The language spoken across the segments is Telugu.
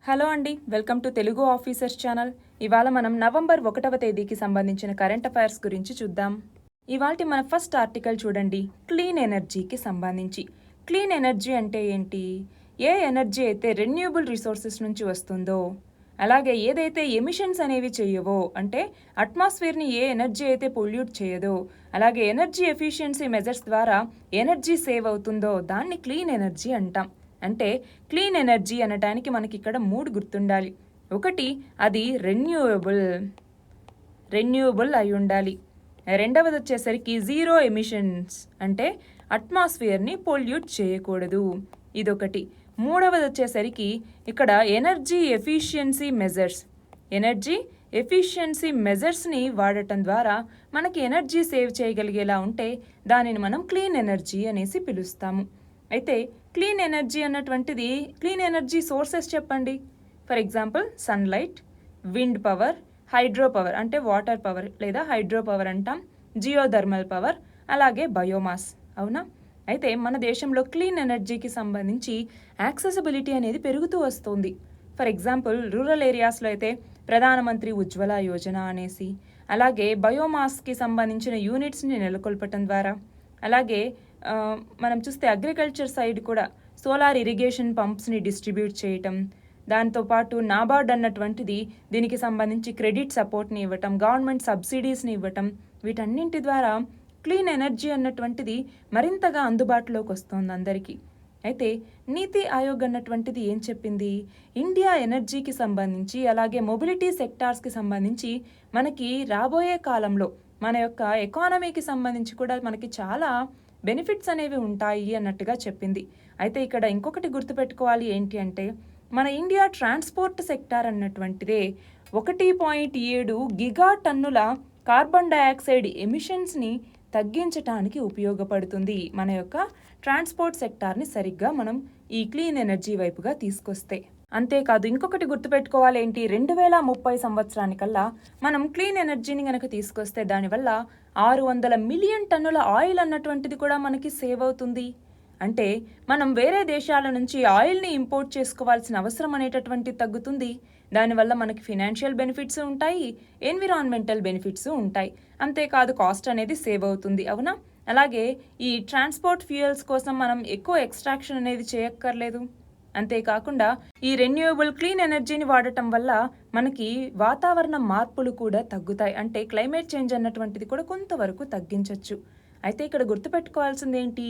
హలో అండి, welcome to Telugu officers channel. ఇవాళ మనం నవంబర్ 1వ తేదీకి సంబంధించిన కరెంట్ అఫైర్స్ గురించి చూద్దాం. ఇవాల్టి మన ఫస్ట్ ఆర్టికల్ చూడండి, క్లీన్ ఎనర్జీకి సంబంధించి. క్లీన్ ఎనర్జీ అంటే ఏంటి? ఏ ఎనర్జీ అయితే రెన్యూబుల్ రిసోర్సెస్ నుంచి వస్తుందో, అలాగే ఏదైతే ఎమిషన్స్ అనేవి చేయవో, అంటే అట్మాస్ఫియర్ని ఏ ఎనర్జీ అయితే పొల్యూట్ చేయదో, అలాగే ఎనర్జీ ఎఫిషియన్సీ మెజర్స్ ద్వారా ఎనర్జీ సేవ్ అవుతుందో దాన్ని క్లీన్ ఎనర్జీ అంటాం. అంటే క్లీన్ ఎనర్జీ అనటానికి మనకి ఇక్కడ 3 గుర్తుండాలి. ఒకటి, అది రెన్యూబుల్ అయి ఉండాలి. రెండవది వచ్చేసరికి జీరో ఎమిషన్స్, అంటే అట్మాస్ఫియర్ని పొల్యూట్ చేయకూడదు, ఇదొకటి. మూడవది వచ్చేసరికి ఇక్కడ ఎనర్జీ ఎఫిషియన్సీ మెజర్స్ని వాడటం ద్వారా మనకి ఎనర్జీ సేవ్ చేయగలిగేలా ఉంటే దానిని మనం క్లీన్ ఎనర్జీ అనేసి పిలుస్తాము. అయితే క్లీన్ ఎనర్జీ అన్నటువంటిది, క్లీన్ ఎనర్జీ సోర్సెస్ చెప్పండి. For example sunlight, wind power, hydro power అంటే వాటర్ పవర్ లేదా హైడ్రో పవర్ అంటాం, జియోథర్మల్ పవర్, అలాగే బయోమాస్. అవునా? అయితే మన దేశంలో క్లీన్ ఎనర్జీకి సంబంధించి యాక్సెసిబిలిటీ అనేది పెరుగుతూ వస్తుంది. ఫర్ ఎగ్జాంపుల్ రూరల్ ఏరియాస్లో అయితే ప్రధానమంత్రి ఉజ్వల యోజన అనేసి, అలాగే బయోమాస్కి సంబంధించిన యూనిట్స్ని నెలకొల్పటం ద్వారా, అలాగే మనం చూస్తే అగ్రికల్చర్ సైడ్ కూడా సోలార్ ఇరిగేషన్ పంప్స్ని డిస్ట్రిబ్యూట్ చేయటం, దాంతోపాటు నాబార్డ్ అన్నటువంటిది దీనికి సంబంధించి క్రెడిట్ సపోర్ట్ని ఇవ్వటం, గవర్నమెంట్ సబ్సిడీస్ని ఇవ్వటం, వీటన్నింటి ద్వారా క్లీన్ ఎనర్జీ అన్నటువంటిది మరింతగా అందుబాటులోకి వస్తుంది అందరికీ. అయితే నీతి ఆయోగ్ అన్నటువంటిది ఏం చెప్పింది? ఇండియా ఎనర్జీకి సంబంధించి, అలాగే మొబిలిటీ సెక్టార్స్కి సంబంధించి మనకి రాబోయే కాలంలో మన యొక్క ఎకానమీకి సంబంధించి కూడా మనకి చాలా బెనిఫిట్స్ అనేవి ఉంటాయి అన్నట్టుగా చెప్పింది. అయితే ఇక్కడ ఇంకొకటి గుర్తుపెట్టుకోవాలి, ఏంటి అంటే మన ఇండియా ట్రాన్స్పోర్ట్ సెక్టార్ అన్నటువంటిదే 1.7 గిగా టన్నుల కార్బన్ డయాక్సైడ్ ఎమిషన్స్ని తగ్గించడానికి ఉపయోగపడుతుంది మన యొక్క ట్రాన్స్పోర్ట్ సెక్టార్ని సరిగ్గా మనం ఈ క్లీన్ ఎనర్జీ వైపుగా తీసుకొస్తే. అంతేకాదు ఇంకొకటి గుర్తుపెట్టుకోవాలి, ఏంటి, 2030 సంవత్సరానికల్లా మనం క్లీన్ ఎనర్జీని కనుక తీసుకొస్తే దానివల్ల 600 మిలియన్ టన్నుల ఆయిల్ అన్నటువంటిది కూడా మనకి సేవ్ అవుతుంది. అంటే మనం వేరే దేశాల నుంచి ఆయిల్ని ఇంపోర్ట్ చేసుకోవాల్సిన అవసరం అనేటటువంటిది తగ్గుతుంది. దానివల్ల మనకి ఫినాన్షియల్ బెనిఫిట్స్ ఉంటాయి, ఎన్విరాన్మెంటల్ బెనిఫిట్స్ ఉంటాయి. అంతేకాదు కాస్ట్ అనేది సేవ్ అవుతుంది. అవునా? అలాగే ఈ ట్రాన్స్పోర్ట్ ఫ్యూయల్స్ కోసం మనం ఎక్కువ ఎక్స్ట్రాక్షన్ అనేది చేయక్కర్లేదు. అంతేకాకుండా ఈ రెన్యూవబుల్ క్లీన్ ఎనర్జీని వాడటం వల్ల మనకి వాతావరణ మార్పులు కూడా తగ్గుతాయి. అంటే క్లైమేట్ చేంజ్ అన్నటువంటిది కూడా కొంతవరకు తగ్గించవచ్చు. అయితే ఇక్కడ గుర్తుపెట్టుకోవాల్సింది ఏంటి?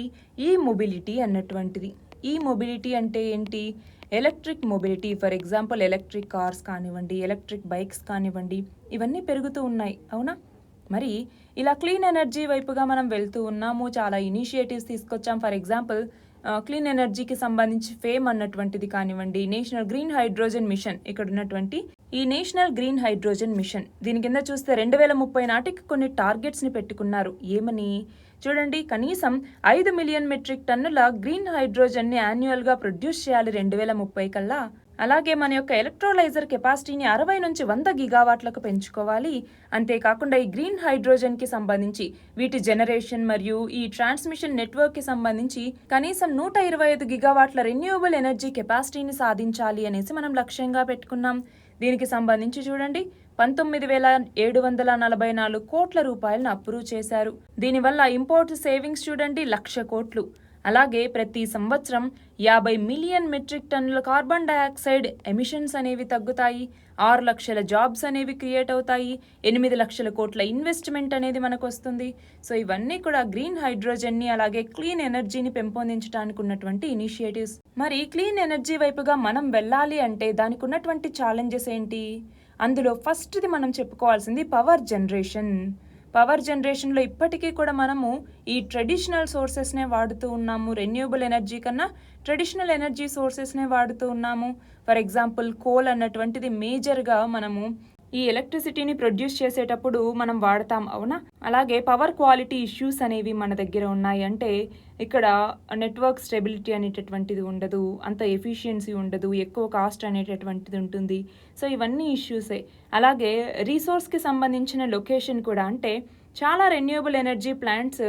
ఈ మొబిలిటీ అన్నటువంటిది. ఈ మొబిలిటీ అంటే ఏంటి? Electric mobility. For example electric cars కానివ్వండి, ఎలక్ట్రిక్ బైక్స్ కానివ్వండి, ఇవన్నీ పెరుగుతూ ఉన్నాయి. అవునా? మరి ఇలా క్లీన్ ఎనర్జీ వైపుగా మనం వెళ్తూ ఉన్నాము, చాలా ఇనిషియేటివ్స్ తీసుకొచ్చాం. ఫర్ ఎగ్జాంపుల్ క్లీన్ ఎనర్జీకి సంబంధించి ఫేమ్ అన్నటువంటిది కానివ్వండి, నేషనల్ గ్రీన్ హైడ్రోజన్ మిషన్, ఇక్కడ ఉన్నటువంటి ఈ నేషనల్ గ్రీన్ హైడ్రోజన్ మిషన్, దీని కింద చూస్తే 2030 నాటికి కొన్ని టార్గెట్స్ని పెట్టుకున్నారు. ఏమని చూడండి, కనీసం 5 మిలియన్ మెట్రిక్ టన్నుల గ్రీన్ హైడ్రోజన్ని యాన్యువల్గా ప్రొడ్యూస్ చేయాలి 2030 కల్లా. అలాగే మన యొక్క ఎలక్ట్రోలైజర్ కెపాసిటీని 60 నుంచి 100 గిగావాట్లకు పెంచుకోవాలి. అంతేకాకుండా ఈ గ్రీన్ హైడ్రోజన్కి సంబంధించి వీటి జనరేషన్ మరియు ఈ ట్రాన్స్మిషన్ నెట్వర్క్కి సంబంధించి కనీసం 125 గిగావాట్ల రెన్యూవబుల్ ఎనర్జీ కెపాసిటీని సాధించాలి అనేసి మనం లక్ష్యంగా పెట్టుకున్నాం. దీనికి సంబంధించి చూడండి 19,744 కోట్ల రూపాయలను అప్రూవ్ చేశారు. దీనివల్ల ఇంపోర్ట్ సేవింగ్స్ చూడండి 1,00,000 కోట్లు. అలాగే ప్రతి సంవత్సరం 50 మిలియన్ మెట్రిక్ టన్నుల కార్బన్ డయాక్సైడ్ ఎమిషన్స్ అనేవి తగ్గుతాయి, 6 లక్షల జాబ్స్ అనేవి క్రియేట్ అవుతాయి, 8 లక్షల కోట్ల ఇన్వెస్ట్మెంట్ అనేది మనకు వస్తుంది. సో ఇవన్నీ కూడా గ్రీన్ హైడ్రోజన్ని అలాగే క్లీన్ ఎనర్జీని పెంపొందించడానికి ఉన్నటువంటి ఇనిషియేటివ్స్. మరి క్లీన్ ఎనర్జీ వైపుగా మనం వెళ్ళాలి అంటే దానికి ఉన్నటువంటి ఛాలెంజెస్ ఏంటి? అందులో ఫస్ట్ది మనం చెప్పుకోవాల్సింది పవర్ జనరేషన్లో ఇప్పటికీ కూడా మనము ఈ ట్రెడిషనల్ సోర్సెస్నే వాడుతూ ఉన్నాము. రెన్యూబుల్ ఎనర్జీ కన్నా ట్రెడిషనల్ ఎనర్జీ సోర్సెస్నే వాడుతూ ఉన్నాము. ఫర్ ఎగ్జాంపుల్ కోల్ అన్నటువంటిది మేజర్గా మనము ఈ ఎలక్ట్రిసిటీని ప్రొడ్యూస్ చేసేటప్పుడు మనం వాడతాం. అవునా? అలాగే పవర్ క్వాలిటీ ఇష్యూస్ అనేవి మన దగ్గర ఉన్నాయి. అంటే ఇక్కడ నెట్వర్క్ స్టెబిలిటీ అనేటటువంటిది ఉండదు, అంత ఎఫిషియన్సీ ఉండదు, ఎక్కువ కాస్ట్ అనేటటువంటిది ఉంటుంది. సో ఇవన్నీ ఇష్యూసే. అలాగే రీసోర్స్కి సంబంధించిన లొకేషన్ కూడా, అంటే చాలా రెన్యూవబుల్ ఎనర్జీ ప్లాంట్స్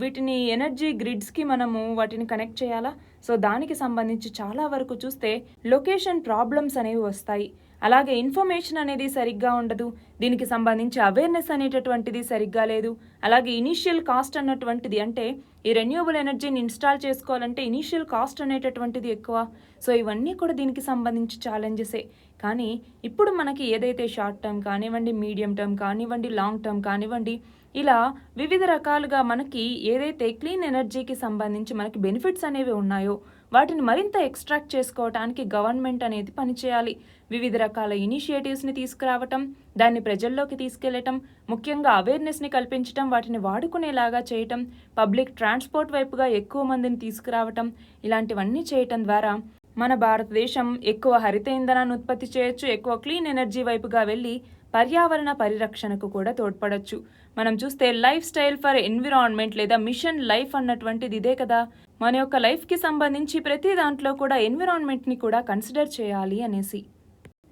వీటిని ఎనర్జీ గ్రిడ్స్కి మనము వాటిని కనెక్ట్ చేయాలా? సో దానికి సంబంధించి చాలా వరకు చూస్తే లొకేషన్ ప్రాబ్లమ్స్ అనేవి వస్తాయి. అలాగే ఇన్ఫర్మేషన్ అనేది సరిగ్గా ఉండదు. దీనికి సంబంధించి అవేర్నెస్ అనేటటువంటిది సరిగ్గా లేదు. అలాగే ఇనీషియల్ కాస్ట్ అన్నటువంటిది, అంటే ఈ రెన్యూవబుల్ ఎనర్జీని ఇన్స్టాల్ చేసుకోవాలంటే ఇనీషియల్ కాస్ట్ అనేటటువంటిది ఎక్కువ. సో ఇవన్నీ కూడా దీనికి సంబంధించి ఛాలెంజెసే. కానీ ఇప్పుడు మనకి ఏదైతే షార్ట్ టర్మ్ కానివ్వండి, మీడియం టర్మ్ కానివ్వండి, లాంగ్ టర్మ్ కానివ్వండి, ఇలా వివిధ రకాలుగా మనకి ఏదైతే క్లీన్ ఎనర్జీకి సంబంధించి మనకి బెనిఫిట్స్ అనేవి ఉన్నాయో వాటిని మరింత ఎక్స్ట్రాక్ట్ చేసుకోవడానికి గవర్నమెంట్ అనేది పనిచేయాలి. వివిధ రకాల ఇనిషియేటివ్స్ని తీసుకురావటం, దాన్ని ప్రజల్లోకి తీసుకెళ్లటం, ముఖ్యంగా అవేర్నెస్ని కల్పించటం, వాటిని వాడుకునేలాగా చేయటం, పబ్లిక్ ట్రాన్స్పోర్ట్ వైపుగా ఎక్కువ మందిని తీసుకురావటం, ఇలాంటివన్నీ చేయటం ద్వారా మన భారతదేశం ఎక్కువ హరిత ఇంధనాన్ని ఉత్పత్తి చేయొచ్చు, ఎక్కువ క్లీన్ ఎనర్జీ వైపుగా వెళ్ళి పర్యావరణ పరిరక్షణకు కూడా తోడ్పడొచ్చు. మనం చూస్తే లైఫ్ స్టైల్ ఫర్ ఎన్విరాన్మెంట్ లేదా మిషన్ లైఫ్ అన్నటువంటిది ఇదే కదా. మన యొక్క లైఫ్కి సంబంధించి ప్రతి దాంట్లో కూడా ఎన్విరాన్మెంట్ని కూడా కన్సిడర్ చేయాలి అనేసి.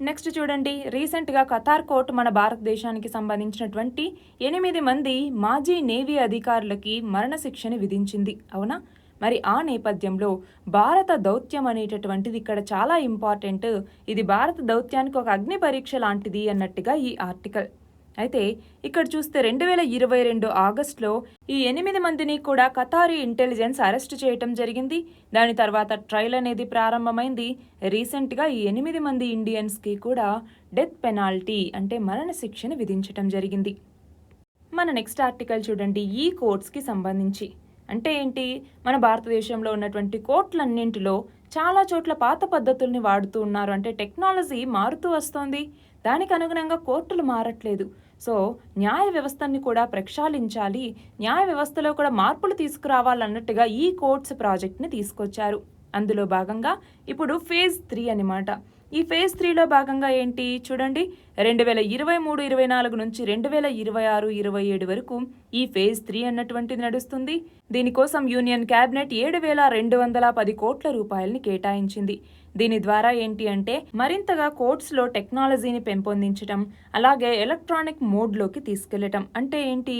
నెక్స్ట్ చూడండి, రీసెంట్గా ఖతార్ కోర్టు మన భారతదేశానికి సంబంధించినటువంటి 8 మంది మాజీ నేవీ అధికారులకి మరణశిక్షని విధించింది, అవునా? మరి ఆ నేపథ్యంలో భారత దౌత్యం అనేటటువంటిది ఇక్కడ చాలా ఇంపార్టెంట్. ఇది భారత దౌత్యానికి ఒక అగ్ని పరీక్ష లాంటిది అన్నట్టుగా ఈ ఆర్టికల్. అయితే ఇక్కడ చూస్తే 2022 ఆగస్టులో ఈ 8 మందిని కూడా ఖతారీ ఇంటెలిజెన్స్ అరెస్ట్ చేయటం జరిగింది. దాని తర్వాత ట్రయల్ అనేది ప్రారంభమైంది. రీసెంట్గా ఈ 8 మంది ఇండియన్స్కి కూడా డెత్ పెనాల్టీ అంటే మరణశిక్షను విధించటం జరిగింది. మన నెక్స్ట్ ఆర్టికల్ చూడండి, ఈ కోర్ట్స్కి సంబంధించి. అంటే ఏంటి, మన భారతదేశంలో ఉన్నటువంటి కోర్టులన్నింటిలో చాలా చోట్ల పాత పద్ధతుల్ని వాడుతూ ఉన్నారు. అంటే టెక్నాలజీ మారుతూ వస్తోంది, దానికి అనుగుణంగా కోర్టులు మారట్లేదు. సో న్యాయ వ్యవస్థని కూడా ప్రక్షాళించాలి, న్యాయ వ్యవస్థలో కూడా మార్పులు తీసుకురావాలన్నట్టుగా ఈ కోర్ట్స్ ప్రాజెక్ట్ని తీసుకొచ్చారు. అందులో భాగంగా ఇప్పుడు ఫేజ్ 3 అన్నమాట. ఈ ఫేజ్ 3లో భాగంగా ఏంటి చూడండి, 2023-24 నుంచి 2026-27 వరకు ఈ ఫేజ్ 3 అన్నటువంటిది నడుస్తుంది. దీనికోసం యూనియన్ క్యాబినెట్ 7,210 కోట్ల రూపాయలని కేటాయించింది. దీని ద్వారా ఏంటి అంటే మరింతగా కోర్ట్స్లో టెక్నాలజీని పెంపొందించడం, అలాగే ఎలక్ట్రానిక్ మోడ్లోకి తీసుకెళ్లటం. అంటే ఏంటి,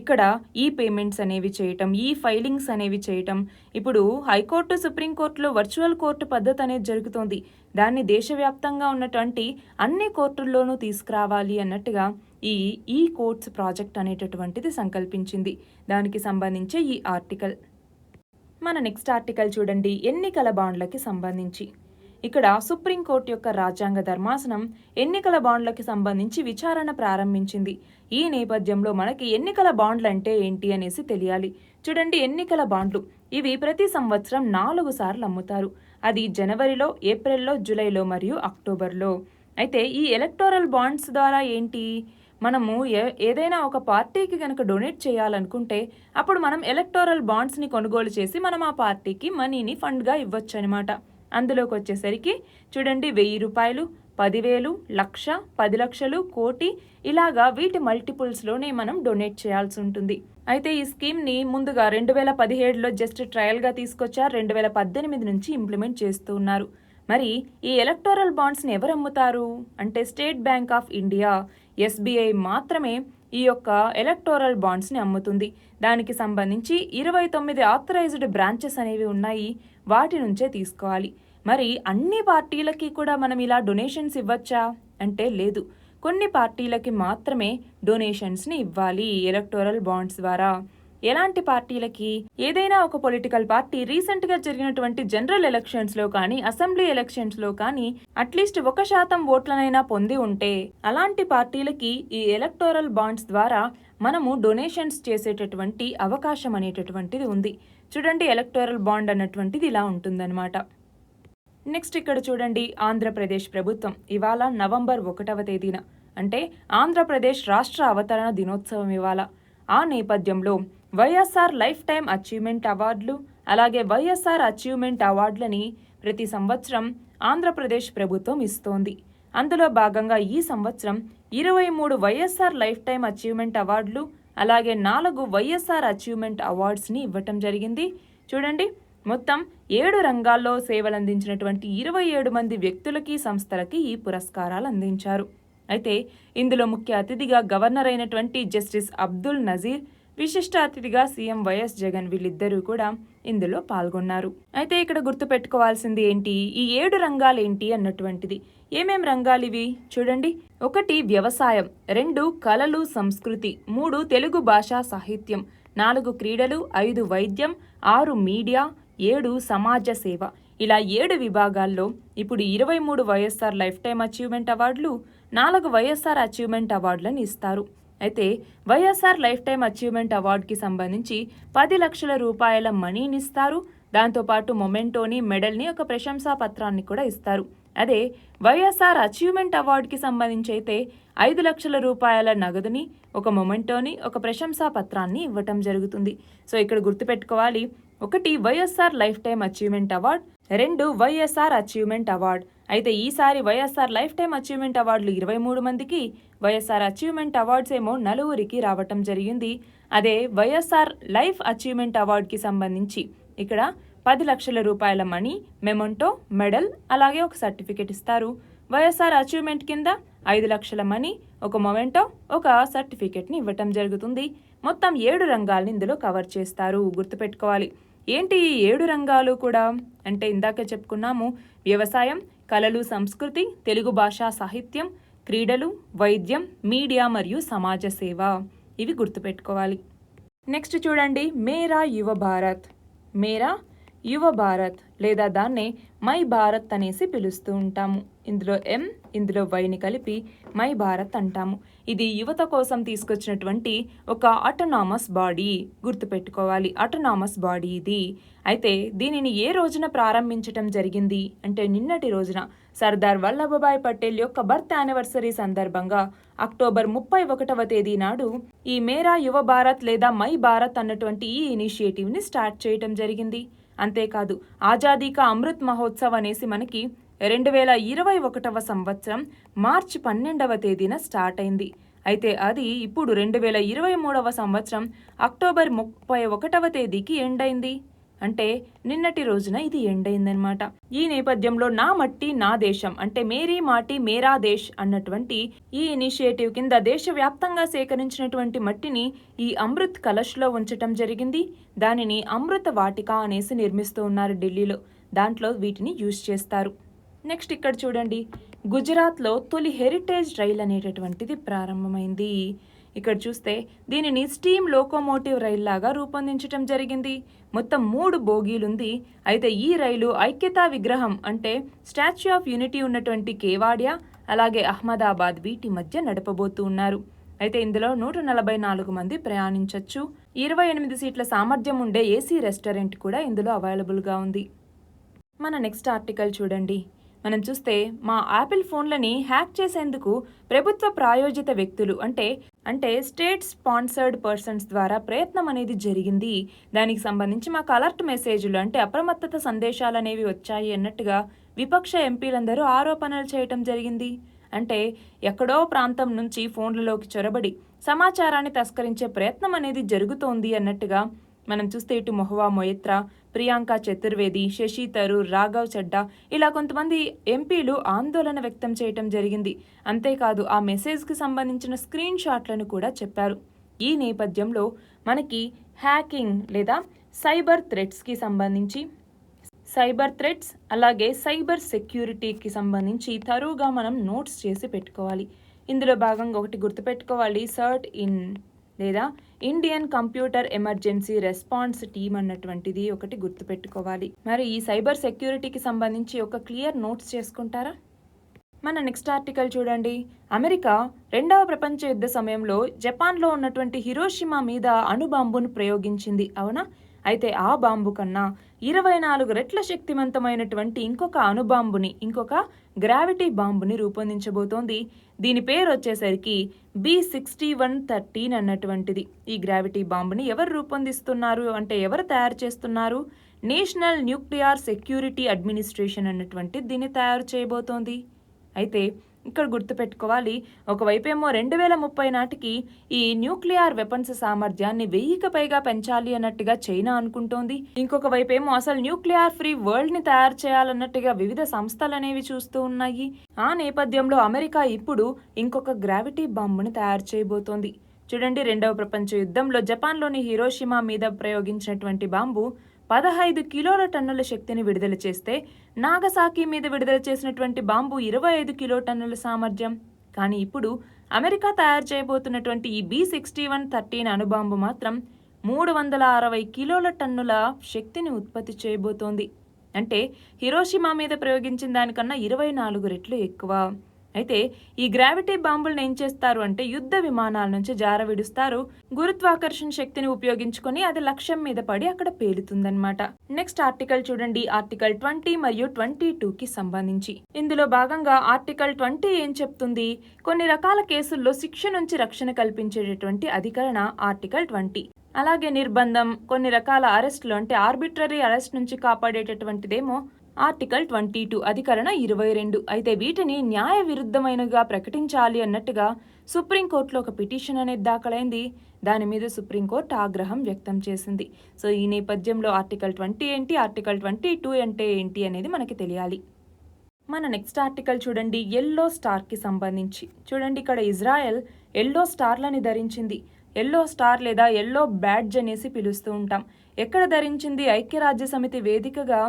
ఇక్కడ ఈ పేమెంట్స్ అనేవి చేయటం, ఈ ఫైలింగ్స్ అనేవి చేయటం. ఇప్పుడు హైకోర్టు, సుప్రీంకోర్టులో వర్చువల్ కోర్టు పద్ధతి అనేది జరుగుతోంది. దాన్ని దేశవ్యాప్తంగా ఉన్నటువంటి అన్ని కోర్టుల్లోనూ తీసుకురావాలి అన్నట్టుగా ఈ కోర్ట్స్ ప్రాజెక్ట్ అనేటటువంటిది సంకల్పించింది. దానికి సంబంధించి ఈ ఆర్టికల్. మన నెక్స్ట్ ఆర్టికల్ చూడండి, ఎన్నికల బాండ్లకి సంబంధించి. ఇక్కడ సుప్రీంకోర్టు యొక్క రాజ్యాంగ ధర్మాసనం ఎన్నికల బాండ్లకి సంబంధించి విచారణ ప్రారంభించింది. ఈ నేపథ్యంలో మనకి ఎన్నికల బాండ్లు అంటే ఏంటి అనేసి తెలియాలి. చూడండి, ఎన్నికల బాండ్లు ఇవి ప్రతి సంవత్సరం 4 సార్లు అమ్ముతారు. అది జనవరిలో, ఏప్రిల్లో, జూలైలో మరియు అక్టోబర్లో. అయితే ఈ ఎలక్టోరల్ బాండ్స్ ద్వారా ఏంటి, మనము ఏదైనా ఒక పార్టీకి కనుక డొనేట్ చేయాలనుకుంటే అప్పుడు మనం ఎలక్టోరల్ బాండ్స్ని కొనుగోలు చేసి మనం ఆ పార్టీకి మనీని ఫండ్గా ఇవ్వచ్చు అనమాట. అందులోకి వచ్చేసరికి చూడండి, 1000 రూపాయలు, 10,000, 1,00,000, 10 లక్షలు, కోటి, ఇలాగా వీటి మల్టిపుల్స్లోనే మనం డొనేట్ చేయాల్సి ఉంటుంది. అయితే ఈ స్కీమ్ని ముందుగా 2017లో జస్ట్ ట్రయల్గా తీసుకొచ్చారు. 2018 నుంచి ఇంప్లిమెంట్ చేస్తూ ఉన్నారు. మరి ఈ ఎలక్టోరల్ బాండ్స్ని ఎవరు అమ్ముతారు అంటే state bank of India, SBI మాత్రమే ఈ యొక్క ఎలక్టోరల్ బాండ్స్ని అమ్ముతుంది. దానికి సంబంధించి 29 ఆథరైజ్డ్ బ్రాంచెస్ అనేవి ఉన్నాయి, వాటి నుంచే తీసుకోవాలి. మరి అన్ని పార్టీలకి కూడా మనం ఇలా డొనేషన్స్ ఇవ్వచ్చా అంటే లేదు. కొన్ని పార్టీలకి మాత్రమే డొనేషన్స్ని ఇవ్వాలి ఎలక్టోరల్ బాండ్స్ ద్వారా. ఎలాంటి పార్టీలకి, ఏదైనా ఒక పొలిటికల్ పార్టీ రీసెంట్గా జరిగినటువంటి జనరల్ ఎలక్షన్స్లో కానీ, అసెంబ్లీ ఎలక్షన్స్లో కానీ అట్లీస్ట్ 1% ఓట్లనైనా పొంది ఉంటే అలాంటి పార్టీలకి ఈ ఎలక్టోరల్ బాండ్స్ ద్వారా మనము డొనేషన్స్ చేసేటటువంటి అవకాశం అనేటటువంటిది ఉంది. చూడండి, ఎలక్టోరల్ బాండ్ అన్నటువంటిది ఇలా ఉంటుందన్నమాట. నెక్స్ట్ ఇక్కడ చూడండి, ఆంధ్రప్రదేశ్ ప్రభుత్వం ఇవాళ నవంబర్ 1వ తేదీన అంటే ఆంధ్రప్రదేశ్ రాష్ట్ర అవతరణ దినోత్సవం ఇవాళ. ఆ నేపథ్యంలో వైఎస్ఆర్ లైఫ్ టైం అచీవ్మెంట్ అవార్డులు, అలాగే వైఎస్ఆర్ అచీవ్మెంట్ అవార్డులని ప్రతి సంవత్సరం ఆంధ్రప్రదేశ్ ప్రభుత్వం ఇస్తోంది. అందులో భాగంగా ఈ సంవత్సరం 23 వైఎస్ఆర్ లైఫ్ టైం అచీవ్మెంట్ అవార్డులు, అలాగే 4 వైఎస్ఆర్ అచీవ్మెంట్ అవార్డ్స్ని ఇవ్వటం జరిగింది. చూడండి, మొత్తం 7 రంగాల్లో సేవలందించినటువంటి 27 మంది వ్యక్తులకి, సంస్థలకి ఈ పురస్కారాలు అందించారు. అయితే ఇందులో ముఖ్య అతిథిగా గవర్నర్ అయినటువంటి జస్టిస్ అబ్దుల్ నజీర్, విశిష్ట అతిథిగా సీఎం వైఎస్ జగన్ వీళ్ళిద్దరూ కూడా ఇందులో పాల్గొన్నారు. అయితే ఇక్కడ గుర్తుపెట్టుకోవాల్సింది ఏంటి, ఈ 7 రంగాలు ఏంటి అన్నటువంటిది. ఏమేం రంగాలు ఇవి చూడండి. 1 వ్యవసాయం, 2 కళలు సంస్కృతి, 3 తెలుగు భాషా సాహిత్యం, 4 క్రీడలు, 5 వైద్యం, 6 మీడియా, 7 సమాజ సేవ. ఇలా 7 విభాగాల్లో ఇప్పుడు 23 వైఎస్ఆర్ లైఫ్ టైమ్ అచీవ్మెంట్ అవార్డులు, 4 వైఎస్ఆర్ అచీవ్మెంట్ అవార్డులను ఇస్తారు. అయితే వైఎస్ఆర్ లైఫ్ టైమ్ అచీవ్మెంట్ అవార్డుకి సంబంధించి 10 లక్షల రూపాయల మనీని ఇస్తారు. దాంతోపాటు మొమెంటోని, మెడల్ని, ఒక ప్రశంసా పత్రాన్ని కూడా ఇస్తారు. అదే వైఎస్ఆర్ అచీవ్మెంట్ అవార్డుకి సంబంధించి అయితే 5 లక్షల రూపాయల నగదుని, ఒక మొమెంటోని, ఒక ప్రశంసా పత్రాన్ని ఇవ్వటం జరుగుతుంది. సో ఇక్కడ గుర్తుపెట్టుకోవాలి, 1 YSR life time achievement award, 2 YSR achievement award. అయితే ఈసారి వైఎస్ఆర్ లైఫ్ టైమ్ అచీవ్మెంట్ అవార్డులు 23 మందికి, వైఎస్ఆర్ అచీవ్మెంట్ అవార్డ్స్ ఏమో 4కి రావటం జరిగింది. అదే వైఎస్ఆర్ లైఫ్ అచీవ్మెంట్ అవార్డుకి సంబంధించి ఇక్కడ 10 లక్షల రూపాయల మనీ, మెమొంటో, మెడల్, అలాగే ఒక సర్టిఫికెట్ ఇస్తారు. వైఎస్ఆర్ అచీవ్మెంట్ కింద 5 లక్షల మనీ, ఒక మొమెంటో, ఒక సర్టిఫికెట్ని ఇవ్వటం జరుగుతుంది. మొత్తం 7 రంగాల్ని ఇందులో కవర్ చేస్తారు. గుర్తుపెట్టుకోవాలి. ఏంటి ఈ 7 రంగాలు కూడా అంటే ఇందాకే చెప్పుకున్నాము, వ్యవసాయం, కళలు సంస్కృతి, తెలుగు భాషా సాహిత్యం, క్రీడలు, వైద్యం, మీడియా మరియు సమాజ సేవ. ఇవి గుర్తుపెట్టుకోవాలి. నెక్స్ట్ చూడండి, మేరా యువ భారత్. మేరా యువ భారత్ లేదా దాన్నే మై భారత్ అనేసి పిలుస్తూ ఉంటాము. ఇందులో ఎం, ఇందులో వైని కలిపి మై భారత్ అంటాము. ఇది యువత కోసం తీసుకొచ్చినటువంటి ఒక ఆటోనామస్ బాడీ. గుర్తుపెట్టుకోవాలి, ఆటోనామస్ బాడీ ఇది. అయితే దీనిని ఏ రోజున ప్రారంభించటం జరిగింది అంటే నిన్నటి రోజున సర్దార్ వల్లభభాయ్ పటేల్ యొక్క బర్త్ యానివర్సరీ సందర్భంగా అక్టోబర్ 31వ తేదీ నాడు ఈ మేరా యువ భారత్ లేదా మై భారత్ అన్నటువంటి ఈ ఇనిషియేటివ్ని స్టార్ట్ చేయటం జరిగింది. అంతేకాదు ఆజాదీ కా అమృత్ మహోత్సవ్ అనేసి మనకి 2021వ సంవత్సరం మార్చి 12వ తేదీన స్టార్ట్ అయింది. అయితే అది ఇప్పుడు 2023వ సంవత్సరం అక్టోబర్ 31వ తేదీకి ఎండ్ అయింది. అంటే నిన్నటి రోజున ఇది ఎండ్ అయిందనమాట. ఈ నేపథ్యంలో నా మట్టి నా దేశం అంటే మేరీ మాటి మేరా దేశ్ అన్నటువంటి ఈ ఇనిషియేటివ్ కింద దేశవ్యాప్తంగా సేకరించినటువంటి మట్టిని ఈ అమృత్ కలష్లో ఉంచటం జరిగింది. దానిని అమృత వాటిక అనేసి నిర్మిస్తూ ఉన్నారు ఢిల్లీలో. దాంట్లో వీటిని యూజ్ చేస్తారు. నెక్స్ట్ ఇక్కడ చూడండి, గుజరాత్లో తొలి హెరిటేజ్ రైల్ అనేటటువంటిది ప్రారంభమైంది. ఇక్కడ చూస్తే దీనిని స్టీమ్ లోకోమోటివ్ రైల్ లాగా రూపొందించటం జరిగింది. మొత్తం 3 బోగీలుంది. అయితే ఈ రైలు ఐక్యతా విగ్రహం అంటే స్టాచ్యూ ఆఫ్ యూనిటీ ఉన్నటువంటి కేవాడియా అలాగే అహ్మదాబాద్ వీటి మధ్య నడపబోతూ ఉన్నారు. అయితే ఇందులో 144 మంది ప్రయాణించవచ్చు. 28 సీట్ల సామర్థ్యం ఉండే ఏసీ రెస్టారెంట్ కూడా ఇందులో అవైలబుల్గా ఉంది. మన నెక్స్ట్ ఆర్టికల్ చూడండి. మనం చూస్తే మా యాపిల్ ఫోన్లని హ్యాక్ చేసేందుకు ప్రభుత్వ ప్రాయోజిత వ్యక్తులు అంటే స్టేట్ స్పాన్సర్డ్ పర్సన్స్ ద్వారా ప్రయత్నం అనేది జరిగింది. దానికి సంబంధించి మాకు అలర్ట్ మెసేజ్లు అంటే అప్రమత్తత సందేశాలు అనేవి వచ్చాయి అన్నట్టుగా విపక్ష ఎంపీలందరూ ఆరోపణలు చేయటం జరిగింది. అంటే ఎక్కడో ప్రాంతం నుంచి ఫోన్లలోకి చొరబడి సమాచారాన్ని తస్కరించే ప్రయత్నం అనేది జరుగుతోంది అన్నట్టుగా మనం చూస్తే ఇటు మహువా మొయిత్రా, ప్రియాంక చతుర్వేది, శశి థరూర్, రాఘవ్ చెడ్డా ఇలా కొంతమంది ఎంపీలు ఆందోళన వ్యక్తం చేయటం జరిగింది. అంతేకాదు ఆ మెసేజ్కి సంబంధించిన స్క్రీన్ షాట్లను కూడా చెప్పారు. ఈ నేపథ్యంలో మనకి హ్యాకింగ్ లేదా సైబర్ థ్రెట్స్కి సంబంధించి సైబర్ థ్రెట్స్ అలాగే సైబర్ సెక్యూరిటీకి సంబంధించి తరువుగా మనం నోట్స్ చేసి పెట్టుకోవాలి. ఇందులో భాగంగా ఒకటి గుర్తుపెట్టుకోవాలి, సర్ట్ ఇన్ లేదా Indian computer emergency response team అన్నటువంటిది ఒకటి గుర్తుపెట్టుకోవాలి. మరి ఈ సైబర్ సెక్యూరిటీకి సంబంధించి ఒక క్లియర్ నోట్స్ చేసుకుంటారా? మన నెక్స్ట్ ఆర్టికల్ చూడండి. అమెరికా 2వ ప్రపంచ యుద్ధ సమయంలో జపాన్లో ఉన్నటువంటి హిరోషిమా మీద అణుబాంబును ప్రయోగించింది, అవునా? అయితే ఆ బాంబు కన్నా 24 రెట్ల శక్తివంతమైనటువంటి ఇంకొక అణుబాంబుని, ఇంకొక గ్రావిటీ బాంబుని రూపొందించబోతోంది. దీని పేరు వచ్చేసరికి B6113 అన్నటువంటిది. ఈ గ్రావిటీ బాంబుని ఎవరు రూపొందిస్తున్నారు అంటే ఎవరు తయారు చేస్తున్నారు? నేషనల్ న్యూక్లియర్ సెక్యూరిటీ అడ్మినిస్ట్రేషన్ అన్నటువంటి దీన్ని తయారు చేయబోతోంది. అయితే ఇక్కడ గుర్తుపెట్టుకోవాలి, ఒకవైపేమో 2030 నాటికి ఈ న్యూక్లియర్ వెపన్స్ సామర్థ్యాన్ని 1000కి పైగా పెంచాలి అన్నట్టుగా చైనా అనుకుంటోంది. ఇంకొక వైపేమో అసలు న్యూక్లియర్ ఫ్రీ వరల్డ్ని తయారు చేయాలన్నట్టుగా వివిధ సంస్థలు అనేవి చూస్తూ ఉన్నాయి. ఆ నేపథ్యంలో అమెరికా ఇప్పుడు ఇంకొక గ్రావిటీ బాంబుని తయారు చేయబోతోంది. చూడండి, రెండవ ప్రపంచ యుద్ధంలో జపాన్లోని హిరోషిమా మీద ప్రయోగించినటువంటి బాంబు 15 కిలోల టన్నుల శక్తిని విడుదల చేస్తే నాగసాకి మీద విడుదల చేసినటువంటి బాంబు 25 కిలో టన్నుల సామర్థ్యం. కానీ ఇప్పుడు అమెరికా తయారు చేయబోతున్నటువంటి ఈ B6113 అణుబాంబు మాత్రం 360 కిలోల టన్నుల శక్తిని ఉత్పత్తి చేయబోతోంది. అంటే హిరోషిమా మీద ప్రయోగించిన దానికన్నా 24 రెట్లు ఎక్కువ. అయితే ఈ గ్రావిటీ బాంబులను ఏం చేస్తారు అంటే యుద్ధ విమానాల నుంచి జారవిడుస్తారు. గురుత్వాకర్షణ శక్తిని ఉపయోగించుకొని అది లక్ష్యం మీద పడి అక్కడ పేలుతుందన్నమాట. నెక్స్ట్ ఆర్టికల్ చూడండి, ఆర్టికల్ 20 మరియు 22కి సంబంధించి. ఇందులో భాగంగా ఆర్టికల్ 20 ఏం చెప్తుంది? కొన్ని రకాల కేసుల్లో శిక్ష నుంచి రక్షణ కల్పించేటటువంటి అధికరణ ఆర్టికల్ 20. అలాగే నిర్బంధం, కొన్ని రకాల అరెస్టులు అంటే ఆర్బిట్రరీ అరెస్ట్ నుంచి కాపాడేటటువంటిదేమో ఆర్టికల్ 22 అధికరణ 22. అయితే వీటిని న్యాయ విరుద్ధమైనగా ప్రకటించాలి అన్నట్టుగా సుప్రీంకోర్టులో ఒక పిటిషన్ అనేది దాఖలైంది. దాని మీద సుప్రీంకోర్టు ఆగ్రహం వ్యక్తం చేసింది. సో ఈ నేపథ్యంలో ఆర్టికల్ 20 ఏంటి, ఆర్టికల్ 22 అంటే ఏంటి అనేది మనకి తెలియాలి. మన నెక్స్ట్ ఆర్టికల్ చూడండి, ఎల్లో స్టార్కి సంబంధించి. చూడండి, ఇక్కడ ఇజ్రాయెల్ ఎల్లో స్టార్లని ధరించింది. ఎల్లో స్టార్ లేదా ఎల్లో బ్యాడ్జ్ అనేసి పిలుస్తూ ఉంటాం. ఎక్కడ ధరించింది? ఐక్యరాజ్య సమితి వేదికగా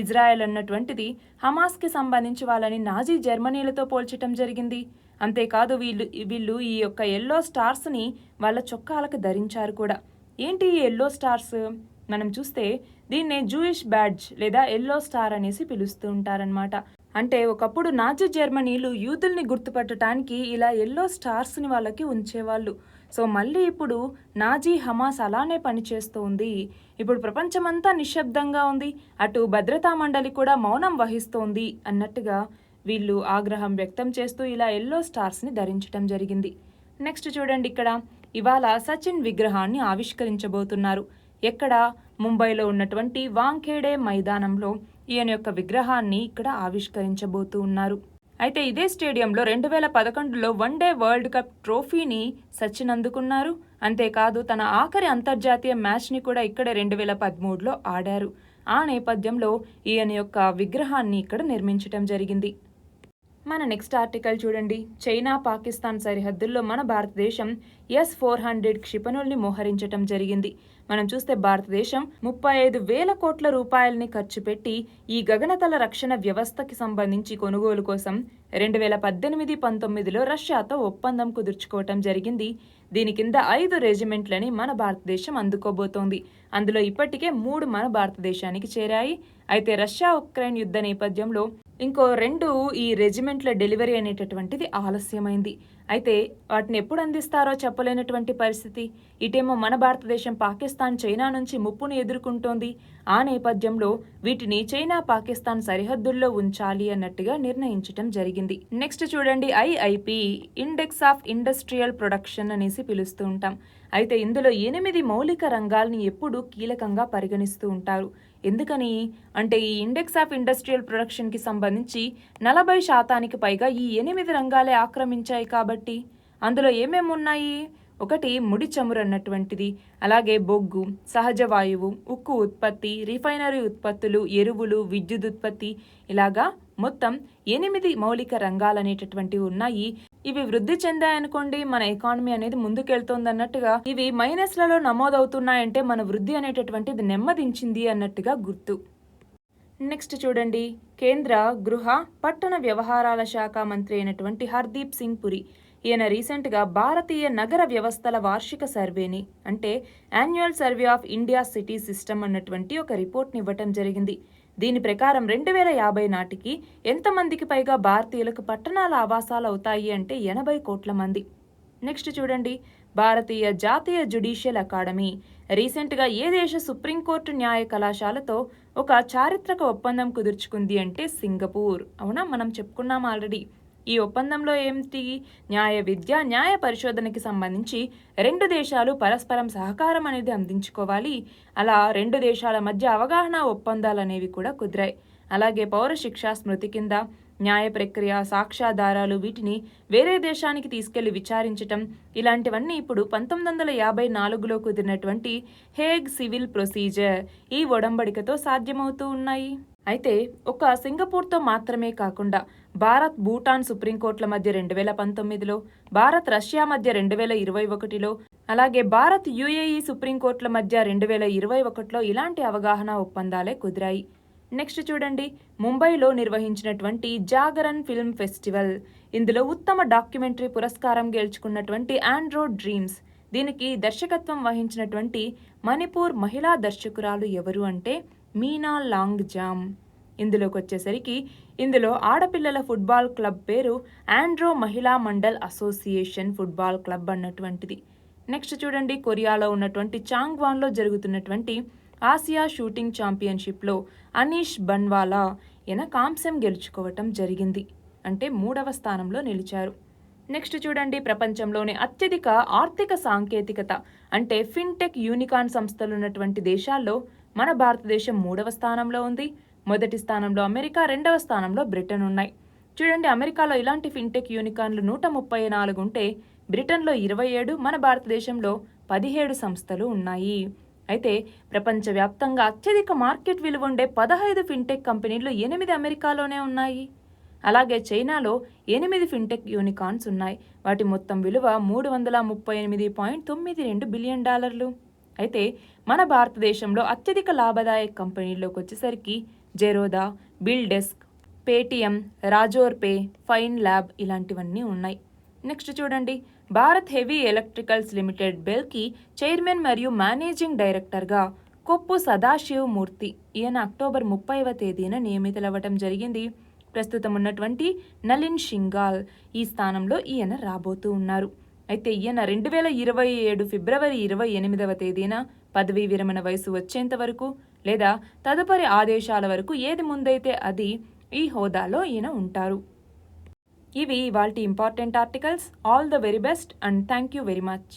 ఇజ్రాయెల్ అన్నటువంటిది హమాస్కి సంబంధించి వాళ్ళని నాజీ జర్మనీలతో పోల్చటం జరిగింది. అంతేకాదు వీళ్ళు ఈ యొక్క ఎల్లో స్టార్స్ని వాళ్ళ చొక్కాలకు ధరించారు కూడా. ఏంటి ఈ ఎల్లో స్టార్స్? మనం చూస్తే దీన్నే జూయిష్ బ్యాడ్జ్ లేదా ఎల్లో స్టార్ అనేసి పిలుస్తూ ఉంటారనమాట. అంటే ఒకప్పుడు నాజీ జర్మనీలు యూదుల్ని గుర్తుపట్టడానికి ఇలా ఎల్లో స్టార్స్ని వాళ్ళకి ఉంచేవాళ్ళు. సో మళ్ళీ ఇప్పుడు నాజీ హమాస్ అలానే పనిచేస్తూ ఉంది. ఇప్పుడు ప్రపంచమంతా నిశ్శబ్దంగా ఉంది, అటు భద్రతా మండలి కూడా మౌనం వహిస్తోంది అన్నట్టుగా వీళ్ళు ఆగ్రహం వ్యక్తం చేస్తూ ఇలా ఎల్లో స్టార్స్ని ధరించడం జరిగింది. నెక్స్ట్ చూడండి, ఇక్కడ ఇవాళ సచిన్ విగ్రహాన్ని ఆవిష్కరించబోతున్నారు. ఎక్కడ? ముంబైలో ఉన్నటువంటి వాంఖేడే మైదానంలో ఈయన యొక్క విగ్రహాన్ని ఇక్కడ ఆవిష్కరించబోతూ ఉన్నారు. అయితే ఇదే స్టేడియంలో 2011లో వన్డే వరల్డ్ కప్ ట్రోఫీని సచిన్ అందుకున్నారు. అంతేకాదు తన ఆఖరి అంతర్జాతీయ మ్యాచ్ని కూడా ఇక్కడే 2013లో ఆడారు. ఆ నేపథ్యంలో ఈయన యొక్క విగ్రహాన్ని ఇక్కడ నిర్మించడం జరిగింది. మన నెక్స్ట్ ఆర్టికల్ చూడండి, చైనా పాకిస్తాన్ సరిహద్దుల్లో మన భారతదేశం S-400 క్షిపణుల్ని మోహరించటం జరిగింది. మనం చూస్తే భారతదేశం 35,000 కోట్ల రూపాయలని ఖర్చు పెట్టి ఈ గగనతల రక్షణ వ్యవస్థకి సంబంధించి కొనుగోలు కోసం 2018-19లో రష్యాతో ఒప్పందం కుదుర్చుకోవటం జరిగింది. దీని కింద 5 రెజిమెంట్లని మన భారతదేశం అందుకోబోతోంది. అందులో ఇప్పటికే 3 మన భారతదేశానికి చేరాయి. అయితే రష్యా ఉక్రెయిన్ యుద్ధ నేపథ్యంలో ఇంకో 2 ఈ రెజిమెంట్ల డెలివరీ అనేటటువంటిది ఆలస్యమైంది. అయితే వాటిని ఎప్పుడు అందిస్తారో చెప్పలేనటువంటి పరిస్థితి. ఇటేమో మన భారతదేశం పాకిస్తాన్ చైనా నుంచి ముప్పును ఎదుర్కొంటోంది. ఆ నేపథ్యంలో వీటిని చైనా పాకిస్తాన్ సరిహద్దుల్లో ఉంచాలి అన్నట్టుగా నిర్ణయించటం జరిగింది. నెక్స్ట్ చూడండి, IIP index of industrial production అనేసి పిలుస్తూ ఉంటాం. అయితే ఇందులో 8 మౌలిక రంగాల్ని ఎప్పుడూ కీలకంగా పరిగణిస్తూ ఉంటారు. ఎందుకని అంటే ఈ ఇండెక్స్ ఆఫ్ ఇండస్ట్రియల్ ప్రొడక్షన్కి సంబంధించి 40% పైగా ఈ 8 రంగాలే ఆక్రమించాయి కాబట్టి. అందులో ఏమేమి ఉన్నాయి? ఒకటి ముడి చమురు అన్నటువంటిది, అలాగే బొగ్గు, సహజ వాయువు, ఉక్కు ఉత్పత్తి, రిఫైనరీ ఉత్పత్తులు, ఎరువులు, విద్యుత్ ఉత్పత్తి, ఇలాగా మొత్తం 8 మౌలిక రంగాలు అనేటటువంటివి ఉన్నాయి. ఇవి వృద్ధి చెందాయనుకోండి మన ఎకానమీ అనేది ముందుకెళ్తోంది అన్నట్టుగా, ఇవి మైనస్లలో నమోదవుతున్నాయంటే మన వృద్ధి అనేటటువంటిది నెమ్మదించింది అన్నట్టుగా గుర్తు. నెక్స్ట్ చూడండి, కేంద్ర గృహ పట్టణ వ్యవహారాల శాఖ మంత్రి అయినటువంటి హర్దీప్ సింగ్ పురి ఈయన రీసెంట్గా భారతీయ నగర వ్యవస్థల వార్షిక సర్వేని అంటే annual survey of India city system అన్నటువంటి ఒక రిపోర్ట్ని ఇవ్వటం జరిగింది. దీని ప్రకారం 2050 నాటికి ఎంతమందికి పైగా భారతీయులకు పట్టణాల ఆవాసాలు అవుతాయి అంటే 80 కోట్ల మంది. నెక్స్ట్ చూడండి, భారతీయ జాతీయ జ్యుడిషియల్ అకాడమీ రీసెంట్గా ఏ దేశ సుప్రీంకోర్టు న్యాయ కళాశాలతో ఒక చారిత్రక ఒప్పందం కుదుర్చుకుంది అంటే సింగపూర్. అవునా, మనం చెప్పుకున్నాం ఆల్రెడీ. ఈ ఒప్పందంలో ఏమిటి? న్యాయ విద్య, న్యాయ పరిశోధనకి సంబంధించి 2 దేశాలు పరస్పరం సహకారం అనేది అందించుకోవాలి. అలా 2 దేశాల మధ్య అవగాహన ఒప్పందాలు అనేవి కూడా కుదిరాయి. అలాగే పౌర శిక్షా స్మృతి కింద న్యాయ ప్రక్రియ, సాక్ష్యాధారాలు వీటిని వేరే దేశానికి తీసుకెళ్లి విచారించటం, ఇలాంటివన్నీ ఇప్పుడు 1954లో కుదిరినటువంటి హేగ్ సివిల్ ప్రొసీజర్ ఈ ఒడంబడికతో సాధ్యమవుతూ ఉన్నాయి. అయితే ఒక సింగపూర్తో మాత్రమే కాకుండా భారత్ భూటాన్ సుప్రీంకోర్టుల మధ్య 2019లో, భారత్ రష్యా మధ్య 2021లో, అలాగే భారత్ యుఏఈ సుప్రీంకోర్టుల మధ్య 2021లో ఇలాంటి అవగాహన ఒప్పందాలే కుదిరాయి. నెక్స్ట్ చూడండి, ముంబైలో నిర్వహించినటువంటి జాగరన్ ఫిల్మ్ ఫెస్టివల్. ఇందులో ఉత్తమ డాక్యుమెంటరీ పురస్కారం గెలుచుకున్నటువంటి ఆండ్రో డ్రీమ్స్. దీనికి దర్శకత్వం వహించినటువంటి మణిపూర్ మహిళా దర్శకురాలు ఎవరు అంటే మీనా లాంగ్ జామ్. ఇందులోకి వచ్చేసరికి ఇందులో ఆడపిల్లల ఫుట్బాల్ క్లబ్ పేరు ఆండ్రో మహిళా మండల్ అసోసియేషన్ ఫుట్బాల్ క్లబ్ అన్నటువంటిది. నెక్స్ట్ చూడండి, కొరియాలో ఉన్నటువంటి చాంగ్వాన్లో జరుగుతున్నటువంటి ఆసియా షూటింగ్ ఛాంపియన్షిప్లో అనీష్ బన్వాలా ఈయన కాంస్యం గెలుచుకోవటం జరిగింది. అంటే 3వ స్థానంలో నిలిచారు. నెక్స్ట్ చూడండి, ప్రపంచంలోని అత్యధిక ఆర్థిక సాంకేతికత అంటే ఫిన్టెక్ యూనికార్న్ సంస్థలు ఉన్నటువంటి దేశాల్లో మన భారతదేశం 3వ స్థానంలో ఉంది. మొదటి స్థానంలో అమెరికా, 2వ స్థానంలో బ్రిటన్ ఉన్నాయి. చూడండి, అమెరికాలో ఇలాంటి ఫిన్టెక్ యూనికార్న్లు 134 ఉంటే బ్రిటన్లో 27, మన భారతదేశంలో 17 సంస్థలు ఉన్నాయి. అయితే ప్రపంచవ్యాప్తంగా అత్యధిక మార్కెట్ విలువ ఉండే 15 ఫిన్టెక్ కంపెనీలు 8 అమెరికాలోనే ఉన్నాయి. అలాగే చైనాలో 8 ఫిన్టెక్ యూనికార్న్స్ ఉన్నాయి. వాటి మొత్తం విలువ $338.92 బిలియన్. అయితే మన భారతదేశంలో అత్యధిక లాభదాయక కంపెనీల్లోకి వచ్చేసరికి Zerodha, BillDesk, Paytm, Razorpay, Pine Labs ఇలాంటివన్నీ ఉన్నాయి. నెక్స్ట్ చూడండి, భారత్ హెవీ ఎలక్ట్రికల్స్ లిమిటెడ్ బెల్కి చైర్మన్ మరియు మేనేజింగ్ డైరెక్టర్గా కొప్పు సదాశివ్ మూర్తి ఈయన అక్టోబర్ 30వ తేదీన నియమితులవ్వటం జరిగింది. ప్రస్తుతం ఉన్నటువంటి నలిన్ షింగాల్ ఈ స్థానంలో ఈయన రాబోతూ ఉన్నారు. అయితే ఈయన 2027 ఫిబ్రవరి 28వ తేదీన పదవీ విరమణ వయసు వచ్చేంత వరకు లేదా తదుపరి ఆదేశాల వరకు ఏది ముందైతే అది ఈ హోదాలో ఈయన ఉంటారు. ఇవి ఇవాల్టి important articles. All the very best and thank you very much.